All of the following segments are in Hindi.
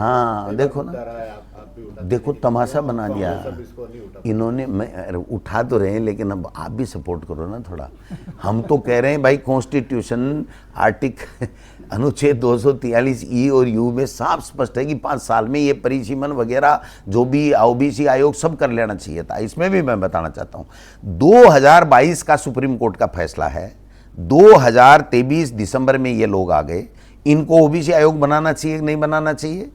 हाँ देखो ना, देखो तमाशा बना दिया इन्होंने। मैं उठा तो रहे हैं, लेकिन अब आप भी सपोर्ट करो ना थोड़ा। हम तो कह रहे हैं भाई, कॉन्स्टिट्यूशन आर्टिकल अनुच्छेद 243 ई और यू में साफ स्पष्ट है कि 5 साल में ये परिसीमन वगैरह जो भी ओबीसी आयोग सब कर लेना चाहिए था। इसमें भी मैं बताना चाहता हूँ 2022 का सुप्रीम कोर्ट का फैसला है, 2023 दिसंबर में ये लोग आ गए। इनको ओबीसी आयोग बनाना चाहिए कि नहीं बनाना चाहिए?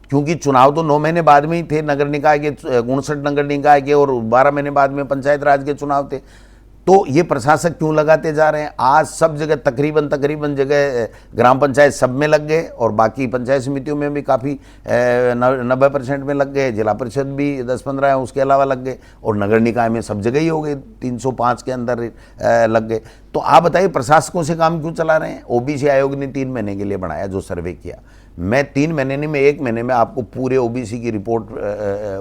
क्योंकि चुनाव तो 9 महीने बाद में ही थे, नगर निकाय के 59 नगर निकाय के, और 12 महीने बाद में पंचायत राज के चुनाव थे। तो ये प्रशासक क्यों लगाते जा रहे हैं? आज सब जगह तकरीबन जगह ग्राम पंचायत सब में लग गए, और बाकी पंचायत समितियों में भी काफ़ी 90% में लग गए, जिला परिषद भी 10-15 है उसके अलावा लग गए, और नगर निकाय में सब जगह ही हो गए, 305 के अंदर लग गए। तो आप बताइए प्रशासकों से काम क्यों चला रहे हैं? ओबीसी आयोग ने 3 महीने के लिए बनाया, जो सर्वे किया। मैं 3 महीने नहीं, मैं 1 महीने में आपको पूरे ओबीसी की रिपोर्ट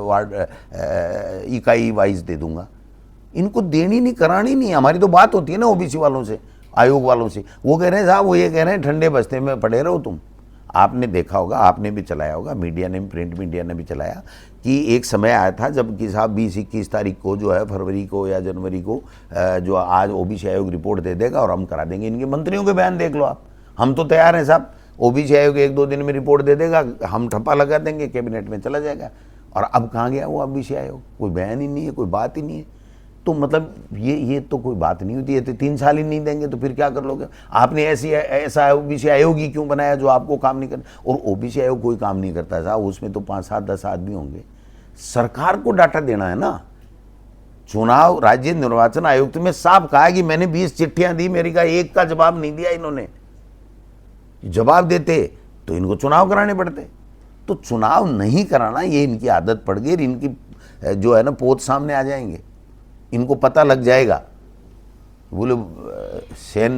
वार्ड इकाई वाइज दे दूंगा। इनको देनी नहीं, करानी नहीं। हमारी तो बात होती है ना ओबीसी वालों से, आयोग वालों से, वो कह रहे हैं साहब, वो ये कह रहे हैं ठंडे बस्ते में पड़े रहो तुम। आपने देखा होगा, आपने भी चलाया होगा, मीडिया ने, प्रिंट मीडिया ने भी चलाया कि एक समय आया था जब कि साहब 20-21 तारीख को जो है, फरवरी को या जनवरी को, जो आज ओबीसी आयोग रिपोर्ट दे देगा और हम करा देंगे। इनके मंत्रियों के बयान देख लो आप, हम तो तैयार हैं साहब, ओबीसी आयोग 1-2 दिन में रिपोर्ट दे देगा, हम ठप्पा लगा देंगे, कैबिनेट में चला जाएगा। और अब कहाँ गया वो ओबीसी आयोग? कोई बयान ही नहीं है, कोई बात ही नहीं है। तो मतलब ये तो कोई बात नहीं होती है। तो 3 साल ही नहीं देंगे तो फिर क्या कर लोगे? आपने ऐसा ओबीसी आयोग ही क्यों बनाया जो आपको काम नहीं करना? और ओबीसी आयोग कोई काम नहीं करता साहब, उसमें तो 5-7-10 आदमी होंगे। सरकार को डाटा देना है ना। चुनाव राज्य निर्वाचन आयुक्त में साफ कहा है कि मैंने 20 चिट्ठियां दी, मेरी का एक का जवाब नहीं दिया इन्होंने। जवाब देते तो इनको चुनाव कराने पड़ते। तो चुनाव नहीं कराना, ये इनकी आदत पड़ गई। इनकी जो है ना पोत सामने आ जाएंगे, इनको पता लग जाएगा। बोले सेन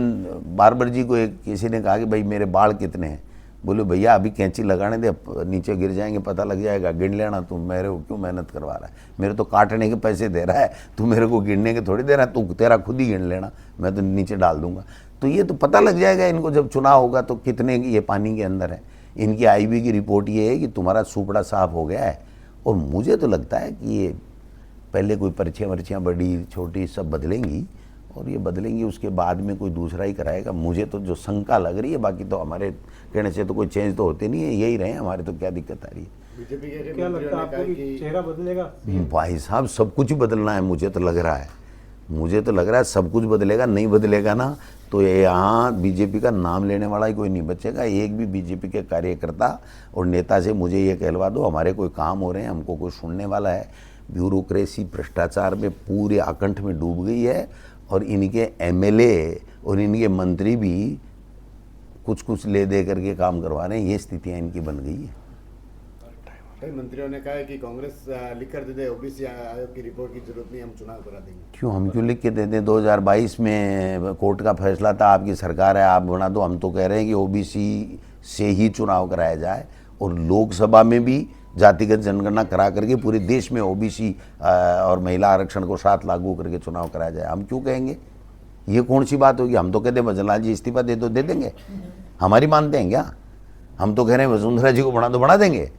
बार्बर जी को एक किसी ने कहा कि भाई मेरे बाल कितने हैं? बोले भैया अभी कैंची लगाने दे, नीचे गिर जाएंगे, पता लग जाएगा, गिन लेना। तू मेरे को क्यों मेहनत करवा रहा है? मेरे तो काटने के पैसे दे रहा है, तू मेरे को गिनने के थोड़ी दे रहा है। तू तेरा खुद ही गिन लेना, मैं तो नीचे डाल दूंगा। तो ये तो पता लग जाएगा इनको जब चुनाव होगा तो कितने ये पानी के अंदर है। इनकी आईबी की रिपोर्ट ये है कि तुम्हारा सुपड़ा साफ हो गया है। और मुझे तो लगता है कि ये पहले कोई पर्चियाँ बड़ी छोटी सब बदलेंगी, और ये बदलेंगी, उसके बाद में कोई दूसरा ही कराएगा। मुझे तो जो शंका लग रही है, बाकी तो हमारे कहने से तो कोई चेंज तो होते नहीं है, यही रहे हमारे, तो क्या दिक्कत आ रही है? बीजेपी के क्या लगता है आपको कि चेहरा बदलेगा? भाई साहब सब कुछ बदलना है, मुझे तो लग रहा है सब कुछ बदलेगा। नहीं बदलेगा ना तो यहाँ बीजेपी का नाम लेने वाला ही कोई नहीं बचेगा। एक भी बीजेपी के कार्यकर्ता और नेता से मुझे ये कहलवा दो हमारे कोई काम हो रहे हैं, हमको कोई सुनने वाला है। ब्यूरोक्रेसी भ्रष्टाचार में पूरे आकंठ में डूब गई है, और इनके एमएलए और इनके मंत्री भी कुछ ले दे करके काम करवा रहे हैं। ये स्थितियाँ इनकी बन गई है। कई मंत्रियों ने कहा है कि कांग्रेस लिख कर दे दे ओबीसी आयोग की रिपोर्ट की जरूरत नहीं, हम चुनाव करा देंगे। हम क्यों लिख के दे दें? 2022 में कोर्ट का फैसला था, आपकी सरकार है, आप बना दो। हम तो कह रहे हैं कि ओबीसी से ही चुनाव कराया जाए, और लोकसभा में भी जातिगत जनगणना करा करके पूरे देश में ओबीसी और महिला आरक्षण को साथ लागू करके चुनाव कराया जाए। हम क्यों कहेंगे? ये कौन सी बात होगी? हम तो कहते हैं भजनलाल जी इस्तीफा दे दो, दे देंगे। हमारी मानते हैं क्या? हम तो कह रहे हैं वसुंधरा जी को बना देंगे।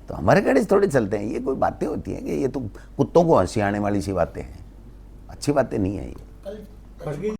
तो हमारे कहने से थोड़े चलते हैं। ये कोई बातें होती हैं कि ये तो कुत्तों को हंसी आने वाली सी बातें हैं, अच्छी बातें नहीं है ये।